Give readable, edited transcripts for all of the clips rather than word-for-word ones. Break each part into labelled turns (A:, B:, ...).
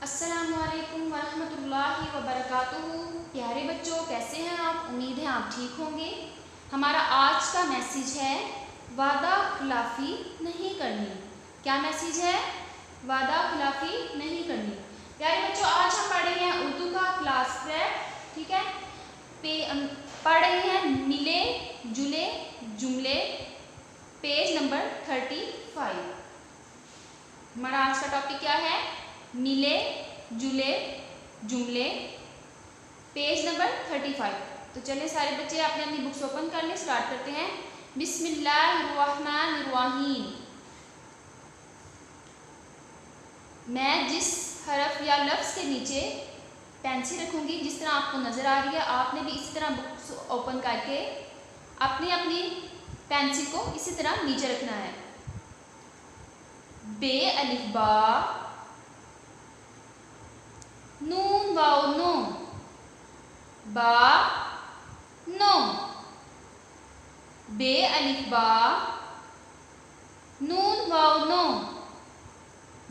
A: अस्सलामुअलैकुम वरहमतुल्लाहि वबरकातुहू। प्यारे बच्चों, कैसे हैं आप? उम्मीद है आप ठीक होंगे। हमारा आज का मैसेज है वादा खिलाफी नहीं करनी। क्या मैसेज है? वादा खिलाफी नहीं करनी। प्यारे बच्चों, आज हम पढ़ रहे हैं उर्दू का क्लास 12, ठीक है। पढ़ रहे हैं मिले जुले जुमले, पेज नंबर 35। हमारा आज का टॉपिक क्या है? मिले जुले जुमले, पेज नंबर 35। तो चलिए सारे बच्चे अपनी अपनी बुक्स ओपन कर लें। स्टार्ट करते हैं। बिस्मिल्लाहिर्रहमानिर्रहीम। मैं जिस हरफ या लफ्ज़ के नीचे पेंसिल रखूंगी, जिस तरह आपको नज़र आ रही है, आपने भी इसी तरह बुक्स ओपन करके अपनी अपनी पेंसिल को इसी तरह नीचे रखना है। बे अलिफ बा, नून वाओ नो, बा नो। बे अलिफ बा, नून वाओ नो,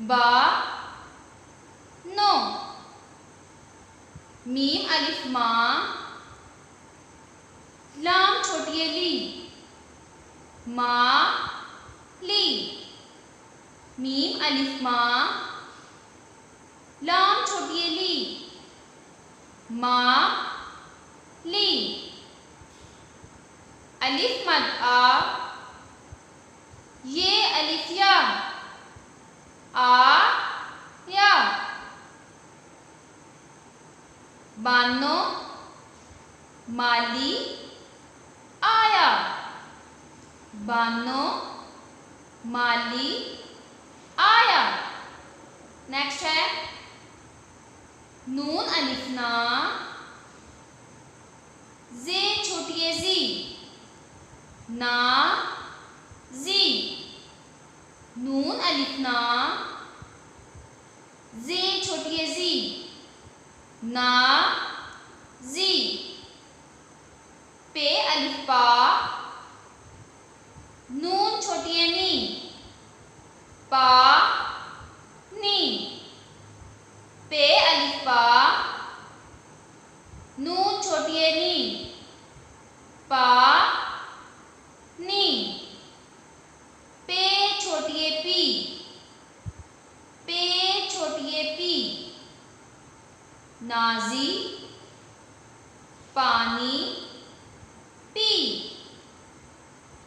A: बा नो। मीम अलिफ मा, लाम छोटी ली, मा ली। मीम अलिफ मा, लाम छोटी ली, मा ली। अलिफ मद आ, ये अलिफ या, आ या। बानो माली आया, बानो माली आया। नेक्स्ट है नून अलिफ ना, जे छोटी जी, ना जी। नून अलिफ ना, जे छोटी जी, ना जी। पे अलिफ पा, नून छोटी नी, पा नी। पे अलिफ पा, नून छोटी नी, पा नी। पे छोटी पी, पे छोटी पी, नाजी पानी पी,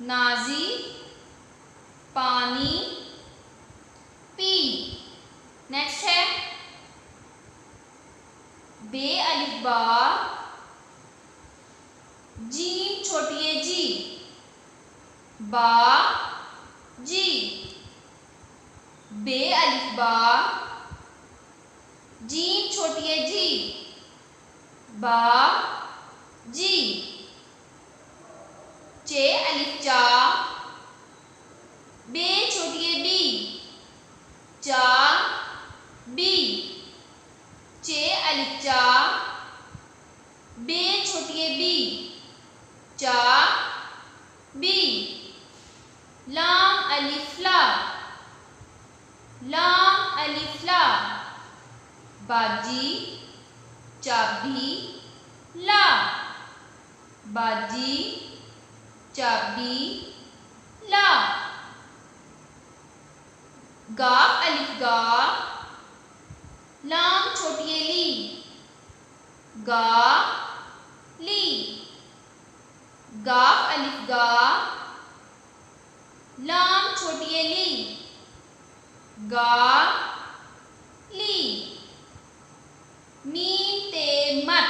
A: नाजी पानी पी। नेक्स्ट है बे अलिफ बा, जीम छोटी जी, बा जी। बे अलिफ बा, जीम छोटी जी, बा जी। चे अलिफ चा, बे छोटी बी, चा बी। चे अलिफ चा, बे छोटी बी, चा बी। लाम अलिफ ला, लाम अलिफ ला, बाजी चाबी ला, बाजी चाबी ला। गाफ अलिफ गा, लाम छोटी ली, गा ली। गाफ अलिफ गा, लाम छोटी ली, गा ली। मीम ते मत,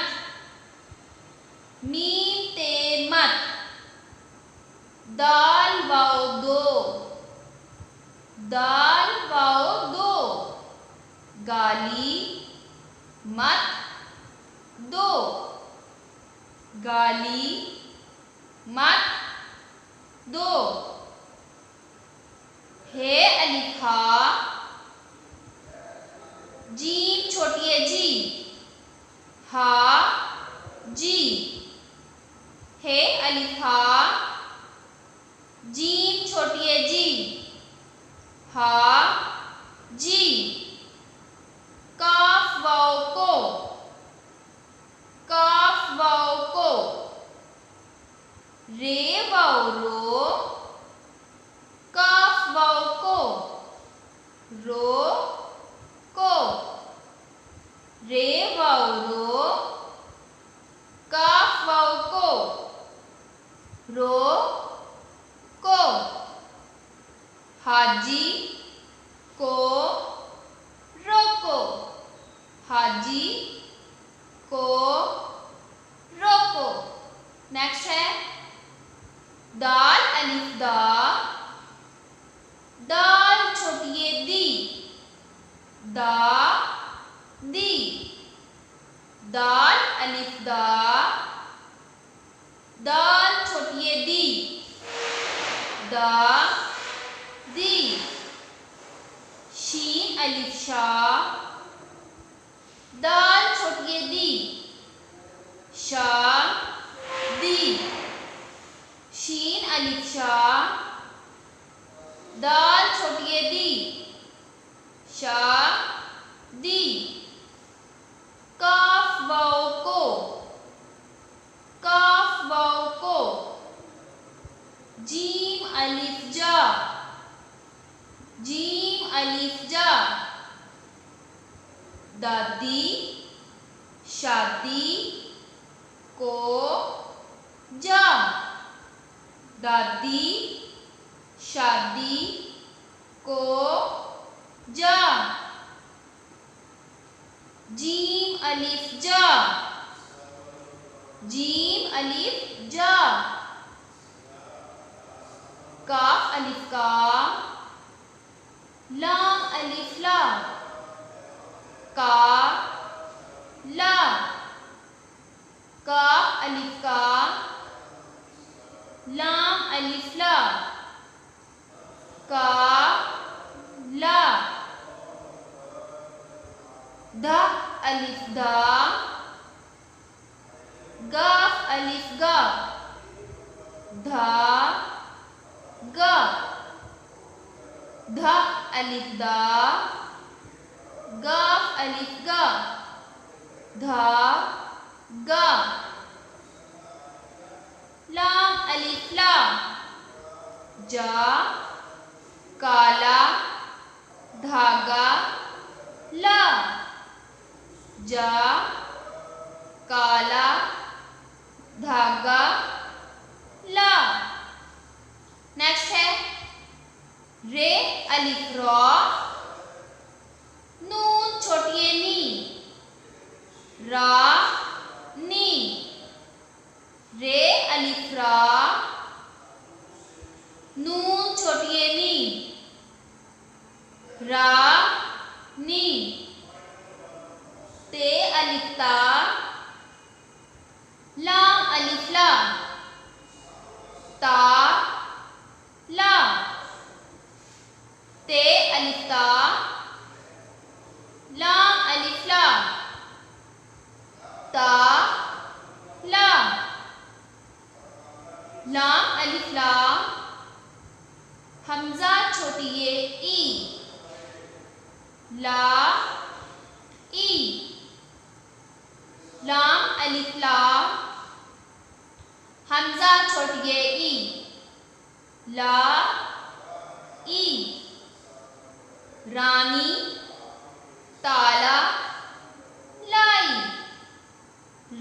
A: मीम ते मत, दाल वाओ दो, दाल वाओ दो। गाली मत दो, गाली मत दो। हे अलिफ हा, जीम छोटी जी, हा जी। हे अलिफ हा, जीम छोटी जी, हा जी। का दा दी, दाल अलिफ दा, दाल छोटी ये दी, दा दी, शीन अलिफ शा, दाल छोटी ये दी, शा दी, शीन अलिफ शा, दाल छोटी ये दी, शा दी, काफ वाव को, काफ वाव को, जीम अलिफ जा, जीम अलिफ जा, दादी शादी को जा, दादी शादी को जा, जीम अलिफ जा, जीम अलिफ जा, काफ अलिफ का, लाम अलिफ ला, का ला, काफ अलिफ का, लाम अलिफ ला, का ला, धा अलिफ धा, गाफ अलिफ गा, धा गा, धा अलिफ दा, गाफ अलिफ गा, धा गा, लाम अलिफ ला, जा काला, धागा ला, जा काला, धागा ला। नेक्स्ट है रे अलिफ रॉ, नून छोटी ये नी, रा नी, रे अलिफ रा, नून छोटी ये नी, रा नी, ते अलिफ ता, लाम अलिफ ला, ता ला, ते अलिफ ता, लाम अलिफ ला, ता ला, लाम अलिफ ला, हमजा छोटी ये ई, ला ई, लाम अलिफ ला, हमजा छोटी ये ई, ला ई, रानी ताला लाई,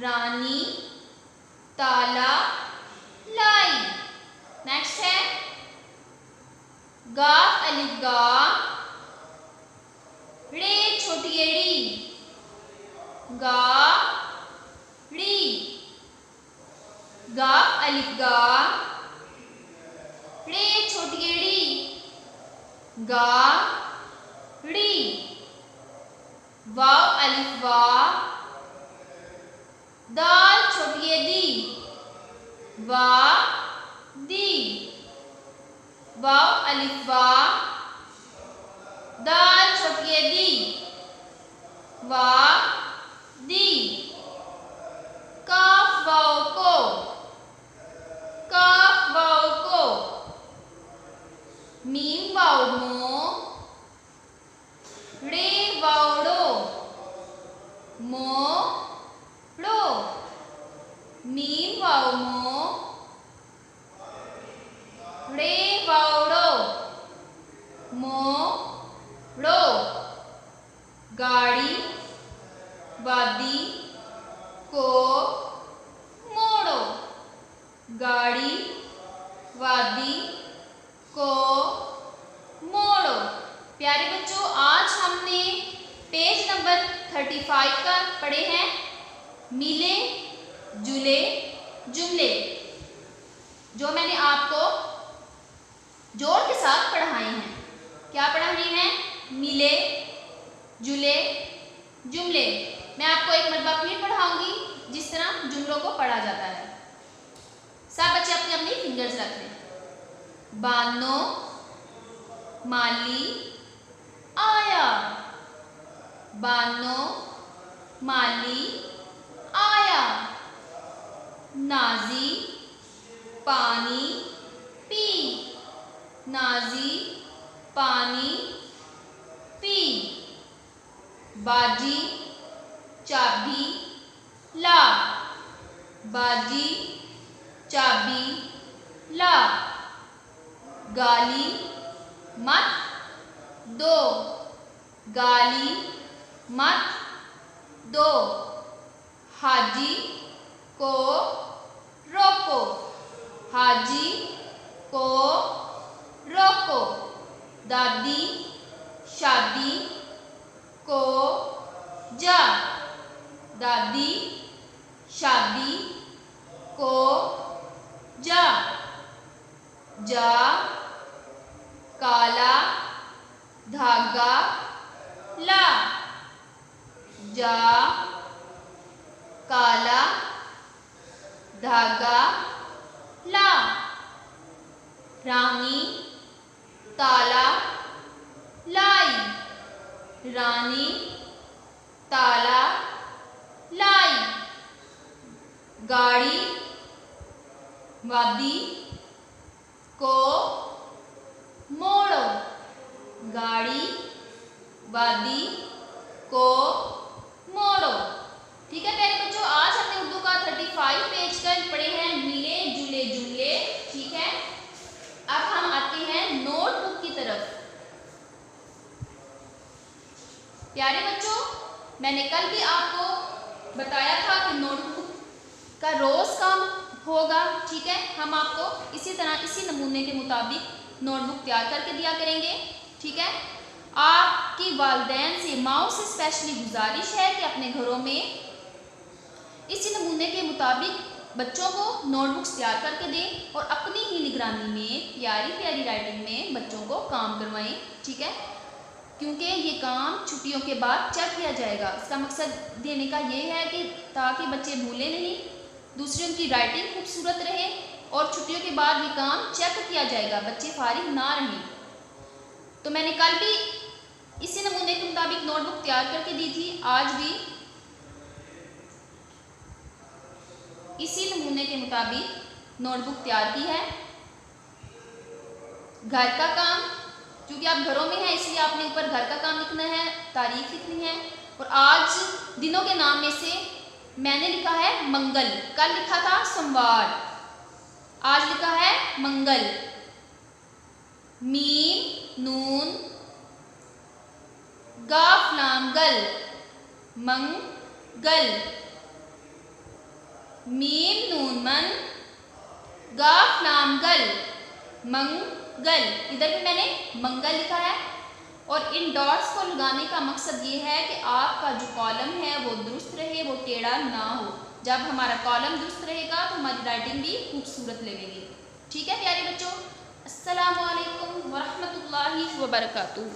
A: रानी ताला लाई। नेक्स्ट है गाफ अलिफ गा, रे छोटी एड़ी, गा ड़ी, गाफ अलिफ गा, रे छोटी एड़ी, गा ड़ी, वाव अलिफ वा, दाल छोटी ये दी, वा दी, वाव अलिफ वा, दाल छोटी ये दी, वा दी, काफ वाव को, काफ वाव को, मीम वाव मो, रे वावड़ो, मो ड़ो, मीम वाव मो, रे वावड़ो, मो ड़ो, गाड़ी वादी को मोड़ो, गाड़ी वादी को मोड़ो। प्यारे बच्चों, आज हमने पेज नंबर 35 का पढ़े हैं मिले जुले जुमले, जो मैंने आपको जोड़ के साथ पढ़ाए हैं। क्या पढ़ाए हैं? मिले जुले जुमले। मैं आपको एक मरतबा फिर पढ़ाऊंगी जिस तरह जुमलों को पढ़ा जाता है। सब बच्चे अपने अपने फिंगर्स रख लें। बानो माली आया, बानो माली आया। नाजी पानी पी, नाजी पानी पी। बाजी चाबी ला, बाजी चाबी ला। गाली मत दो, गाली मत दो। हाजी को रोको, हाजी को रोको। दादी शादी को जा, दादी शादी को जा। जा काला धागा ला, जा काला धागा ला। रानी ताला लाई, रानी ताला लाई। गाड़ी वादी को मोड़ो, गाड़ी वादी को मोड़ो। ठीक है प्यारे बच्चों, आज हमने उर्दू का 35 पेज कर पढ़े हैं मिले जुले जुमले। ठीक है, अब हम आते हैं नोटबुक की तरफ। प्यारे बच्चों, मैंने कल भी आपको बताया था कि नोटबुक का रोज काम होगा। ठीक है, हम आपको इसी तरह इसी नमूने के मुताबिक नोटबुक तैयार करके दिया करेंगे। ठीक है, आपकी वालिदैन से, माओ से स्पेशली गुजारिश है कि अपने घरों में इसी नमूने के मुताबिक बच्चों को नोटबुक्स तैयार करके दें और अपनी ही निगरानी में प्यारी प्यारी राइटिंग में बच्चों को काम करवाएं। ठीक है, क्योंकि ये काम छुट्टियों के बाद चेक किया जाएगा। इसका मकसद देने का ये है कि ताकि बच्चे भूलें नहीं, दूसरी उनकी राइटिंग खूबसूरत रहे और छुट्टियों के बाद ये काम चेक किया जाएगा, बच्चे फारिग ना रहें। तो मैंने कल भी इसी नमूने के मुताबिक नोटबुक तैयार करके दी थी, आज भी इसी नमूने के मुताबिक नोटबुक तैयार की है। घर का काम, क्योंकि आप घरों में हैं इसलिए आपने ऊपर घर का काम लिखना है, तारीख लिखनी है। और आज दिनों के नाम में से मैंने लिखा है मंगल, कल लिखा था सोमवार, आज लिखा है मंगल। मीम नून गाफ लाम गल, मंगल। मीम नून मन गाफ लाम गल, मंगल। इधर भी मैंने मंगल लिखा है। और इन डॉट्स को लगाने का मकसद ये है कि आपका जो कॉलम है वो दुरुस्त रहे, वो टेढ़ा ना हो। जब हमारा कॉलम दुरुस्त रहेगा तो हमारी राइटिंग भी खूबसूरत लगेगी। ठीक है प्यारे बच्चों, अस्सलामु अलैकुम वरहमतुल्लाहि वबरकातुहू।